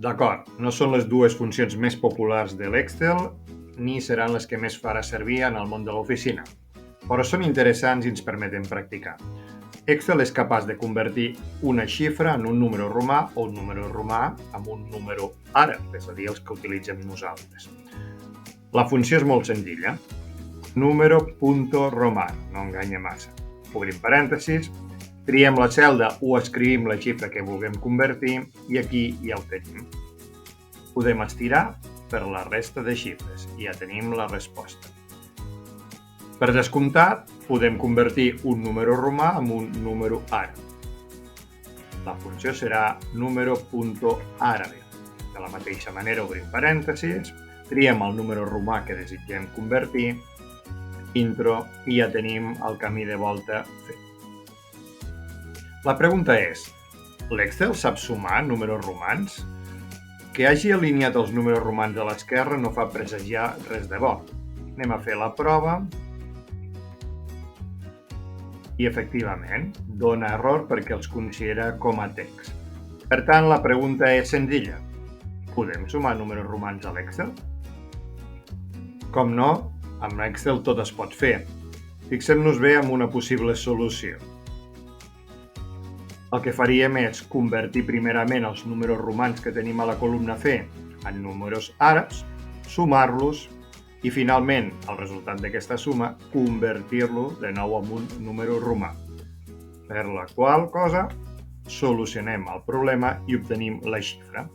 D'acord, no són les dues funcions més populars de l'Excel ni seran les que més farà servir en el món de l'oficina, però són interessants i ens permeten practicar. Excel és capaç de convertir una xifra en un número romà o un número romà en un número àrab, és a dir, els que utilitzem nosaltres. La funció és molt senzilla. Número.romà, no enganya massa. Obrim parèntesis, triem la celda o escrivim la xifra que vulguem convertir i aquí ja ho tenim. Podem estirar per la resta de xifres i ja tenim la resposta. Per descomptat, podem convertir un número romà en un número àrab. La funció serà número.àrabe. De la mateixa manera, obrim parèntesis, triem el número romà que desitgem convertir, intro, i ja tenim el camí de volta fet. La pregunta és, l'Excel sap sumar números romans? Que hagi alineat els números romans a l'esquerra no fa presagiar res de bo. Anem a fer la prova. I efectivament, dona error perquè els considera com a text. Per tant, la pregunta és senzilla. Podem sumar números romans a l'Excel? Com no, amb l'Excel tot es pot fer. Fixem-nos bé en una possible solució. El que faríem és convertir primerament els números romans que tenim a la columna C en números àrabs, sumar-los i finalment el resultat d'aquesta suma convertir-lo de nou en un número romà. Per la qual cosa solucionem el problema i obtenim la xifra.